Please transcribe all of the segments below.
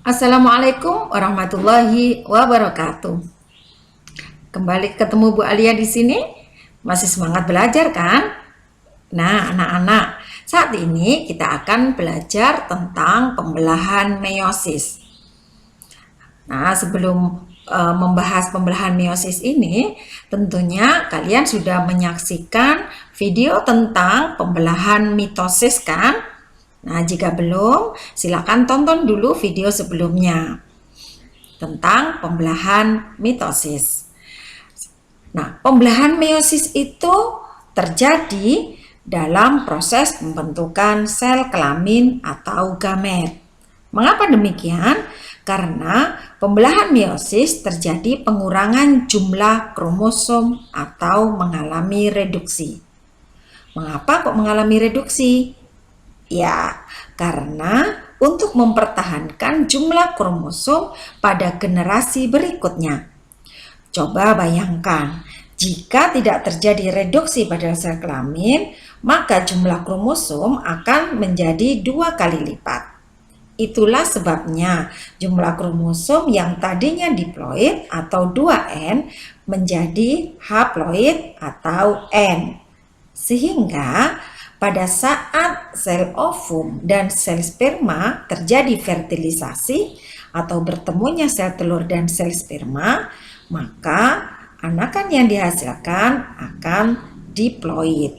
Assalamualaikum warahmatullahi wabarakatuh. Kembali ketemu Bu Alia di sini. Masih semangat belajar kan? Nah, anak-anak, saat ini kita akan belajar tentang pembelahan meiosis. Nah, sebelum membahas pembelahan meiosis ini, tentunya kalian sudah menyaksikan video tentang pembelahan mitosis kan? Nah, jika belum, silakan tonton dulu video sebelumnya tentang pembelahan mitosis. Nah, pembelahan meiosis itu terjadi dalam proses pembentukan sel kelamin atau gamet. Mengapa demikian? Karena pembelahan meiosis terjadi pengurangan jumlah kromosom atau mengalami reduksi. Mengapa kok mengalami reduksi? Ya, karena untuk mempertahankan jumlah kromosom pada generasi berikutnya. Coba bayangkan, jika tidak terjadi reduksi pada sel kelamin, maka jumlah kromosom akan menjadi 2 kali lipat. Itulah sebabnya jumlah kromosom yang tadinya diploid atau 2N menjadi haploid atau N. Sehingga pada saat sel ovum dan sel sperma terjadi fertilisasi atau bertemunya sel telur dan sel sperma, maka anakan yang dihasilkan akan diploid.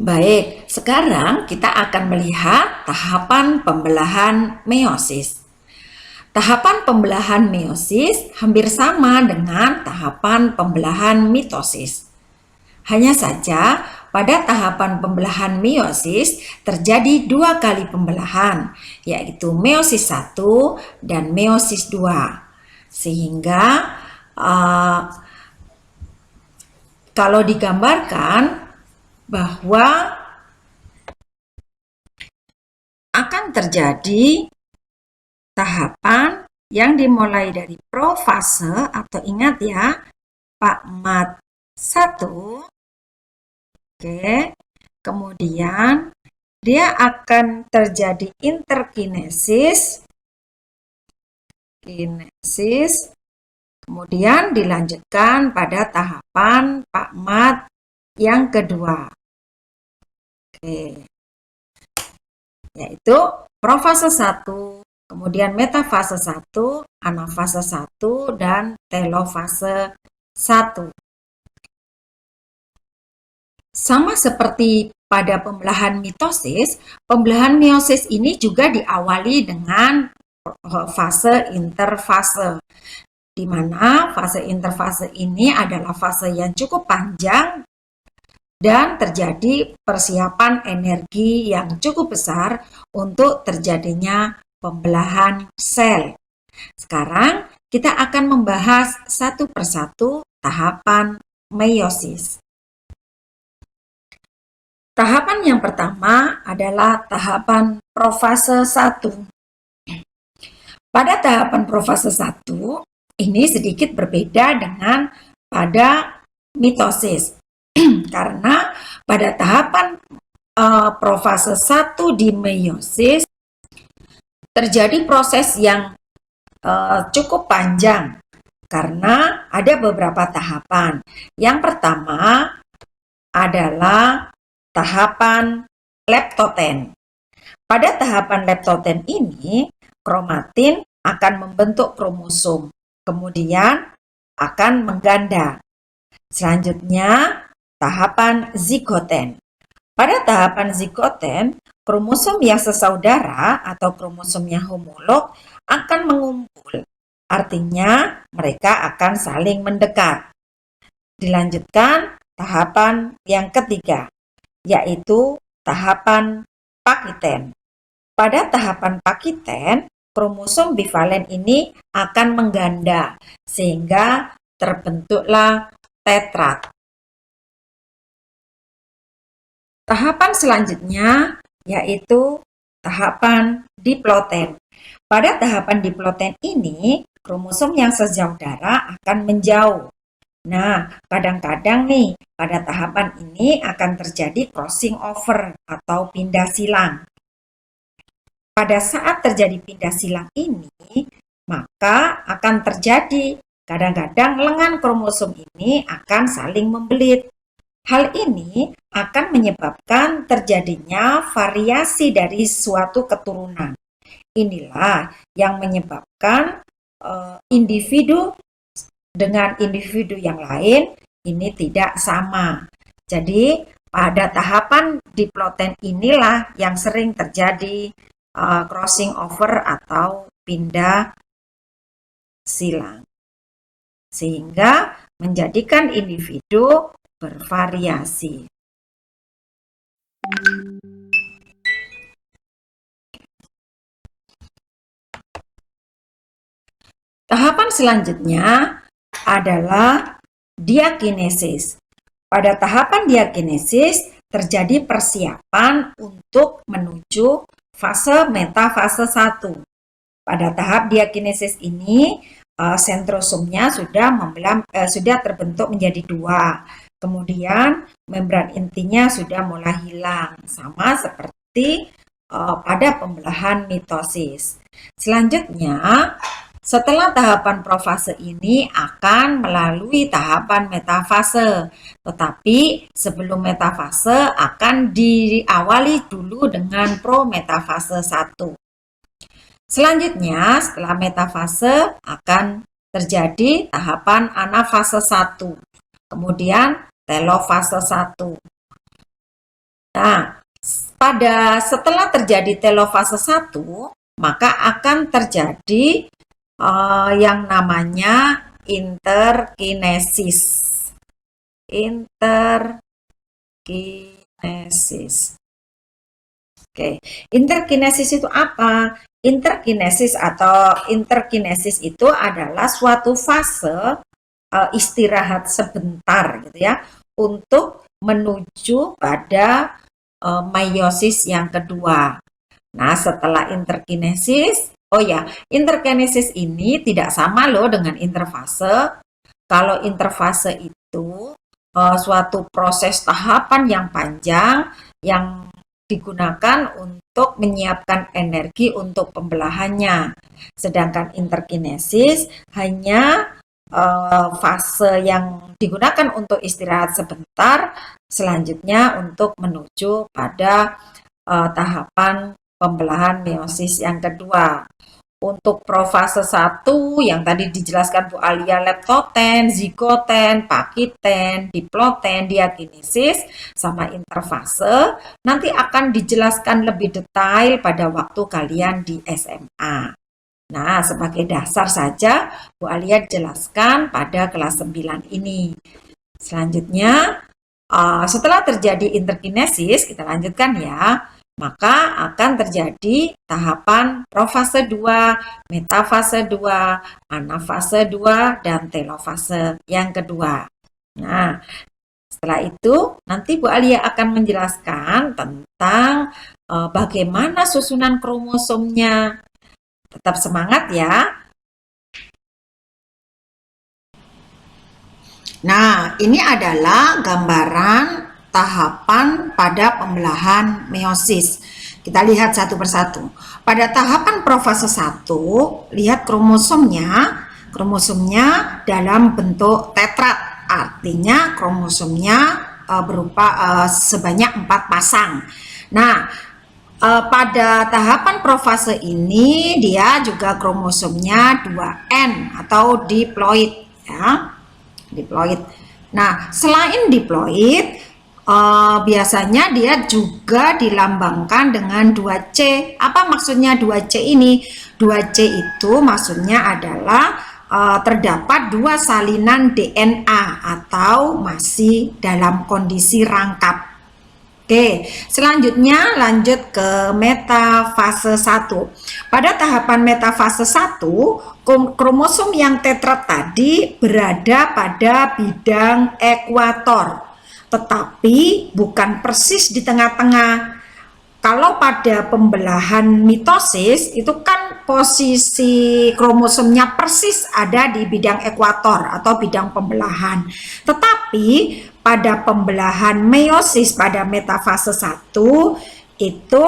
Baik, sekarang kita akan melihat tahapan pembelahan meiosis. Tahapan pembelahan meiosis hampir sama dengan tahapan pembelahan mitosis. Hanya saja pada tahapan pembelahan meiosis terjadi 2 kali pembelahan, yaitu meiosis 1 dan meiosis 2. Sehingga kalau digambarkan bahwa akan terjadi tahapan yang dimulai dari profase atau ingat ya, PAKMAT 1. Oke, kemudian dia akan terjadi interkinesis, kemudian dilanjutkan pada tahapan PAKMAT yang kedua. Oke, yaitu profase 1, kemudian metafase 1, anafase 1, dan telofase 1. Sama seperti pada pembelahan mitosis, pembelahan meiosis ini juga diawali dengan fase interfase, di mana fase interfase ini adalah fase yang cukup panjang dan terjadi persiapan energi yang cukup besar untuk terjadinya pembelahan sel. Sekarang kita akan membahas satu persatu tahapan meiosis. Tahapan yang pertama adalah tahapan profase 1. Pada tahapan profase 1, ini sedikit berbeda dengan pada mitosis. Karena pada tahapan profase 1 di meiosis terjadi proses yang cukup panjang karena ada beberapa tahapan. Yang pertama adalah tahapan leptoten. Pada tahapan leptoten ini, kromatin akan membentuk kromosom, kemudian akan mengganda. Selanjutnya, tahapan zigoten. Pada tahapan zigoten, kromosom yang sesaudara atau kromosom yang homolog akan mengumpul. Artinya, mereka akan saling mendekat. Dilanjutkan tahapan yang ketiga, yaitu tahapan pakiten. Pada tahapan pakiten, kromosom bivalen ini akan mengganda, sehingga terbentuklah tetrat. Tahapan selanjutnya yaitu tahapan diploten. Pada tahapan diploten ini, kromosom yang sejauh darah akan menjauh. Nah, kadang-kadang nih, pada tahapan ini akan terjadi crossing over atau pindah silang. pada saat terjadi pindah silang ini, maka akan terjadi kadang-kadang lengan kromosom ini akan saling membelit. Hal ini akan menyebabkan terjadinya variasi dari suatu keturunan. Inilah yang menyebabkan individu dengan individu yang lain ini tidak sama. Jadi pada tahapan diploten inilah yang sering terjadi crossing over atau pindah silang, sehingga menjadikan individu bervariasi. Tahapan selanjutnya adalah diakinesis. Pada tahapan diakinesis terjadi persiapan untuk menuju fase metafase 1. Pada tahap diakinesis ini sentrosomnya sudah terbentuk menjadi 2. Kemudian membran intinya sudah mulai hilang, sama seperti pada pembelahan mitosis. Selanjutnya, setelah tahapan profase ini akan melalui tahapan metafase. Tetapi sebelum metafase akan diawali dulu dengan prometafase 1. Selanjutnya, setelah metafase akan terjadi tahapan anafase 1. Kemudian telofase 1. Nah, setelah terjadi telofase 1, maka akan terjadi yang namanya interkinesis. Oke, interkinesis itu apa? Interkinesis itu adalah suatu fase istirahat sebentar gitu ya, untuk menuju pada meiosis yang kedua. Nah, setelah interkinesis, interkinesis ini tidak sama loh dengan interfase. Kalau interfase itu suatu proses tahapan yang panjang yang digunakan untuk menyiapkan energi untuk pembelahannya. Sedangkan interkinesis hanya fase yang digunakan untuk istirahat sebentar, selanjutnya untuk menuju pada tahapan pembelahan meiosis yang kedua. Untuk profase 1 yang tadi dijelaskan Bu Alia, leptoten, zigoten, pakiten, diploten, diakinesis, sama interfase, nanti akan dijelaskan lebih detail pada waktu kalian di SMA. Nah, sebagai dasar saja Bu Alia jelaskan pada kelas 9 ini. Selanjutnya, setelah terjadi interkinesis, kita lanjutkan ya, maka akan terjadi tahapan profase 2, metafase 2, anafase 2, dan telofase yang kedua. Nah, setelah itu nanti Bu Alia akan menjelaskan tentang bagaimana susunan kromosomnya. Tetap semangat ya. Nah, ini adalah gambaran tahapan pada pembelahan meiosis. Kita lihat satu persatu. Pada tahapan profase 1, lihat kromosomnya dalam bentuk tetrat. Artinya kromosomnya berupa sebanyak 4 pasang. Nah, pada tahapan profase ini dia juga kromosomnya 2N atau diploid ya. Diploid. Nah, selain diploid, biasanya dia juga dilambangkan dengan 2C. Apa maksudnya 2C ini? 2C itu maksudnya adalah terdapat 2 salinan DNA atau masih dalam kondisi rangkap. Oke, selanjutnya lanjut ke metafase 1. Pada tahapan metafase 1, kromosom yang tetrat tadi berada pada bidang ekuator, tetapi bukan persis di tengah-tengah. Kalau pada pembelahan mitosis itu kan posisi kromosomnya persis ada di bidang ekuator atau bidang pembelahan. Tetapi pada pembelahan meiosis pada metafase 1 itu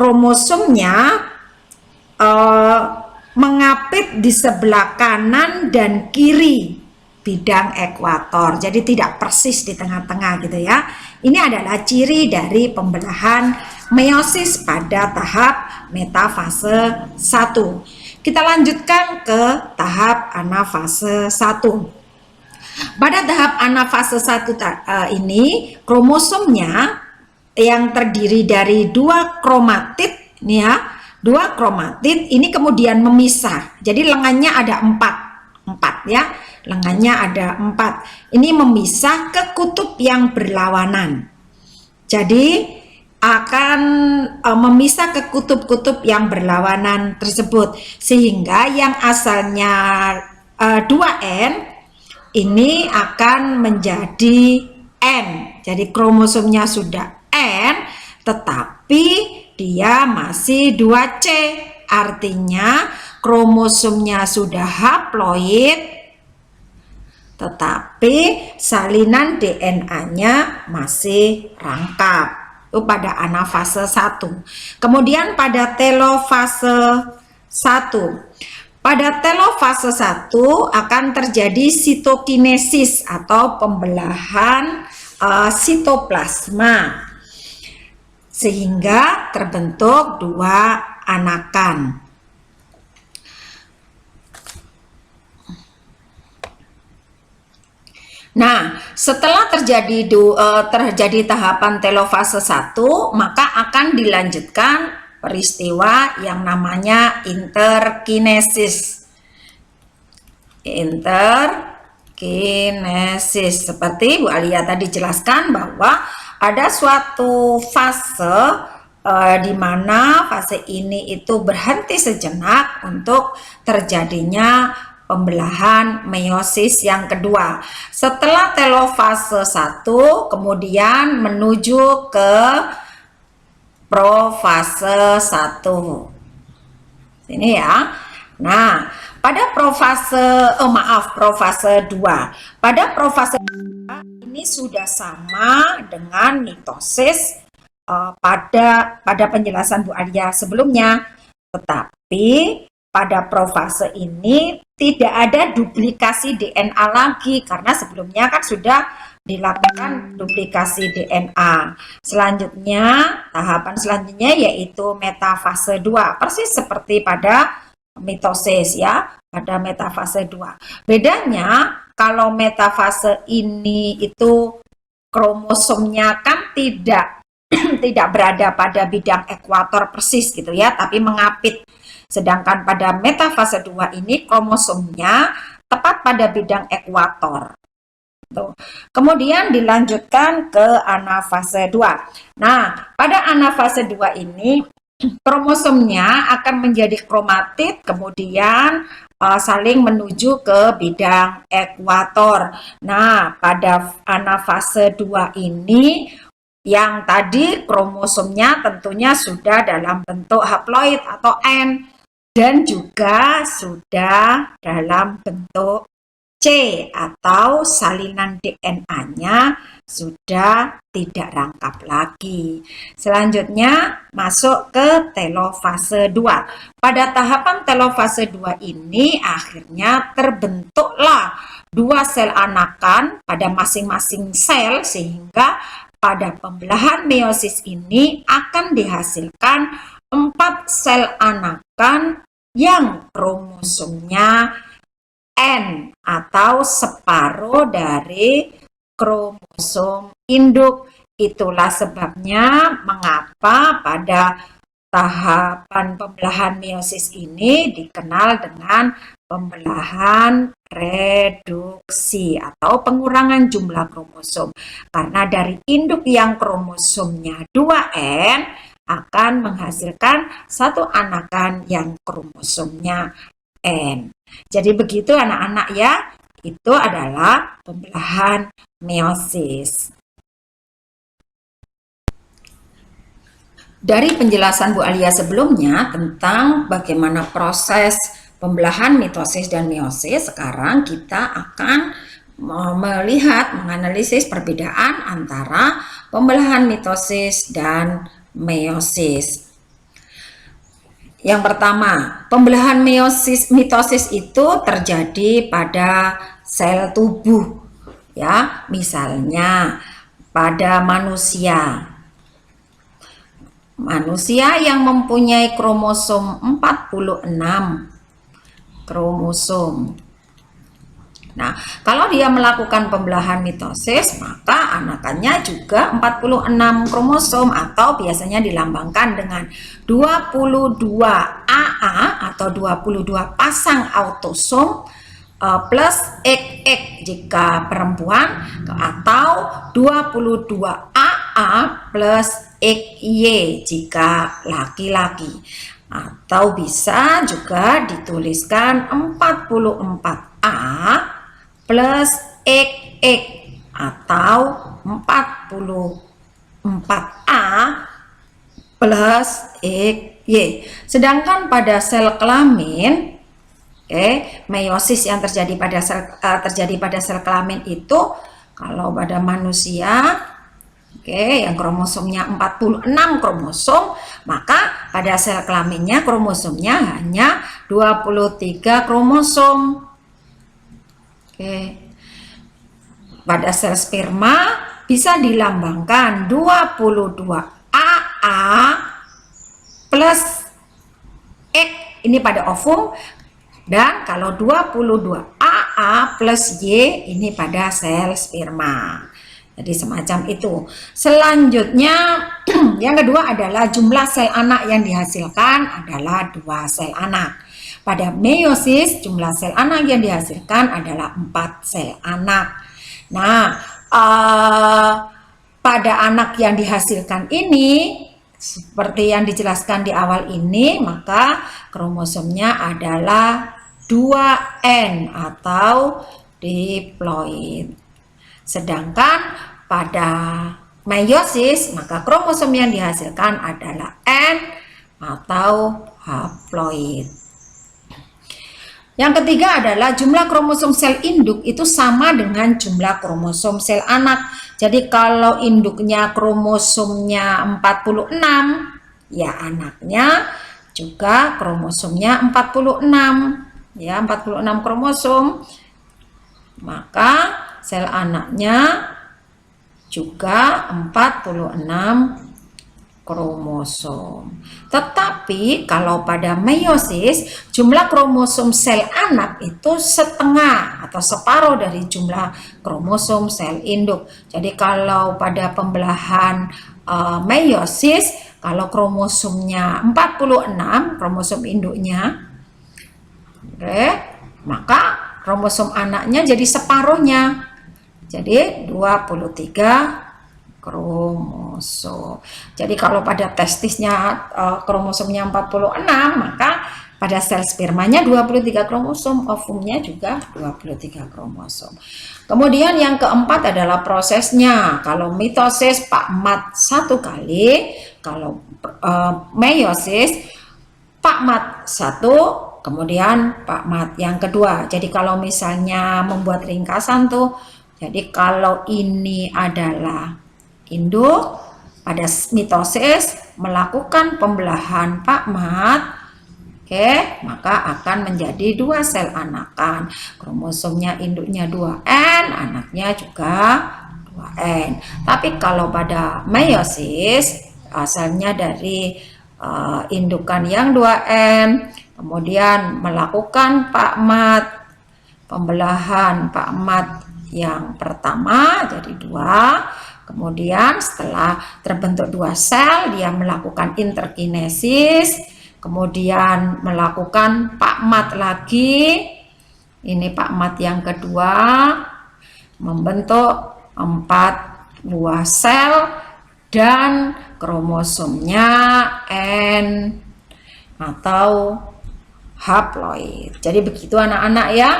kromosomnya mengapit di sebelah kanan dan kiri bidang ekuator, jadi tidak persis di tengah-tengah gitu ya. Ini adalah ciri dari pembelahan meiosis pada tahap metafase 1. Kita lanjutkan ke tahap anafase 1. Pada tahap anafase 1 ini kromosomnya yang terdiri dari 2 kromatid nih ya. 2 kromatid ini kemudian memisah. Jadi lengannya ada 4 ya. Lengannya ada 4. Ini memisah ke kutub yang berlawanan. Jadi akan memisah ke kutub-kutub yang berlawanan tersebut, sehingga yang asalnya 2N ini akan menjadi N. Jadi kromosomnya sudah N, tetapi dia masih 2C. Artinya kromosomnya sudah haploid, tetapi salinan DNA-nya masih rangkap. Itu pada anafase 1. Kemudian pada telofase 1. Pada telofase 1 akan terjadi sitokinesis atau pembelahan sitoplasma, sehingga terbentuk 2 anakan. Nah, setelah terjadi tahapan telofase 1, maka akan dilanjutkan peristiwa yang namanya interkinesis. Interkinesis, seperti Bu Alia tadi jelaskan bahwa ada suatu fase di mana fase ini itu berhenti sejenak untuk terjadinya pembelahan meiosis yang kedua. Setelah telofase 1 kemudian menuju ke profase 1. Ini ya. Nah, pada profase 2. Pada profase 2 ini sudah sama dengan mitosis pada penjelasan Bu Alia sebelumnya. Tetapi pada profase ini tidak ada duplikasi DNA lagi, karena sebelumnya kan sudah dilakukan duplikasi DNA. Selanjutnya, tahapan selanjutnya yaitu metafase 2, persis seperti pada mitosis ya, pada metafase 2. Bedanya kalau metafase ini itu kromosomnya kan tidak tidak berada pada bidang ekuator persis gitu ya, tapi mengapit. Sedangkan pada metafase 2 ini kromosomnya tepat pada bidang ekuator. Tuh. Kemudian dilanjutkan ke anafase 2. Nah, pada anafase 2 ini kromosomnya akan menjadi kromatid, kemudian saling menuju ke bidang ekuator. Nah, pada anafase 2 ini yang tadi kromosomnya tentunya sudah dalam bentuk haploid atau N, dan juga sudah dalam bentuk C atau salinan DNA-nya sudah tidak rangkap lagi. Selanjutnya masuk ke telofase 2. Pada tahapan telofase 2 ini akhirnya terbentuklah 2 sel anakan pada masing-masing sel, sehingga pada pembelahan meiosis ini akan dihasilkan 4 sel anakan yang kromosomnya N atau separuh dari kromosom induk. Itulah sebabnya mengapa pada tahapan pembelahan meiosis ini dikenal dengan pembelahan reduksi atau pengurangan jumlah kromosom. Karena dari induk yang kromosomnya 2N akan menghasilkan 1 anakan yang kromosomnya N. Jadi begitu anak-anak ya, itu adalah pembelahan meiosis. Dari penjelasan Bu Alia sebelumnya tentang bagaimana proses pembelahan mitosis dan meiosis, sekarang kita akan menganalisis perbedaan antara pembelahan mitosis dan meiosis. Yang pertama, pembelahan mitosis itu terjadi pada sel tubuh, ya. Misalnya pada manusia yang mempunyai kromosom 46 kromosom. Nah, kalau dia melakukan pembelahan mitosis, maka anakannya juga 46 kromosom atau biasanya dilambangkan dengan 22 AA atau 22 pasang autosom plus XX jika perempuan, atau 22 AA plus XY jika laki-laki. Atau bisa juga dituliskan 44A plus XX atau 44A plus XY. Sedangkan pada sel kelamin, meiosis yang terjadi pada sel kelamin itu kalau pada manusia, yang kromosomnya 46 kromosom, maka pada sel kelaminnya kromosomnya hanya 23 kromosom. Pada sel sperma bisa dilambangkan 22 AA plus X ini pada ovum, dan kalau 22 AA plus Y ini pada sel sperma. Jadi semacam itu. Selanjutnya yang kedua adalah jumlah sel anak yang dihasilkan adalah 2 sel anak. Pada meiosis jumlah sel anak yang dihasilkan adalah 4 sel anak. Nah, pada anak yang dihasilkan ini, seperti yang dijelaskan di awal ini, maka kromosomnya adalah 2N atau diploid. Sedangkan pada meiosis, maka kromosom yang dihasilkan adalah N atau haploid. Yang ketiga adalah jumlah kromosom sel induk itu sama dengan jumlah kromosom sel anak. Jadi kalau induknya kromosomnya 46, ya anaknya juga kromosomnya 46. Ya, 46 kromosom. Maka sel anaknya juga 46 kromosom. Tetapi kalau pada meiosis jumlah kromosom sel anak itu setengah atau separuh dari jumlah kromosom sel induk. Jadi kalau pada pembelahan meiosis, kalau kromosomnya 46 kromosom induknya, maka kromosom anaknya jadi separuhnya, jadi 23 kromosom. Jadi kalau pada testisnya kromosomnya 46, maka pada sel spermanya 23 kromosom, ovumnya juga 23 kromosom. Kemudian yang keempat adalah prosesnya. Kalau mitosis pakmat 1 kali, kalau meiosis pakmat 1, kemudian pakmat yang kedua. Jadi kalau misalnya membuat ringkasan tuh, jadi kalau ini adalah induk, pada mitosis melakukan pembelahan pakmat, maka akan menjadi 2 sel anakan. Kromosomnya induknya 2N, anaknya juga 2N. Tapi kalau pada meiosis asalnya dari indukan yang 2N, kemudian melakukan pakmat, pembelahan pakmat yang pertama jadi 2. Kemudian setelah terbentuk 2 sel, dia melakukan interkinesis, kemudian melakukan pakmat lagi. Ini pakmat yang kedua, membentuk 4 buah sel dan kromosomnya N atau haploid. Jadi begitu anak-anak ya.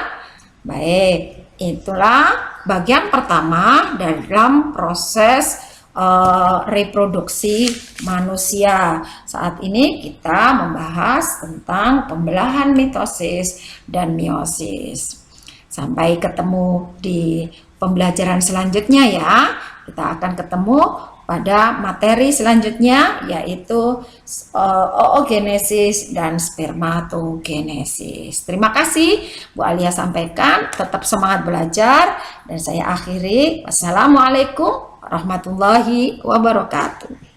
Baik, itulah bagian pertama dalam proses reproduksi manusia. Saat ini kita membahas tentang pembelahan mitosis dan meiosis. Sampai ketemu di pembelajaran selanjutnya ya. Kita akan ketemu pada materi selanjutnya, yaitu oogenesis dan spermatogenesis. Terima kasih Bu Alia sampaikan, tetap semangat belajar, dan saya akhiri. Wassalamualaikum warahmatullahi wabarakatuh.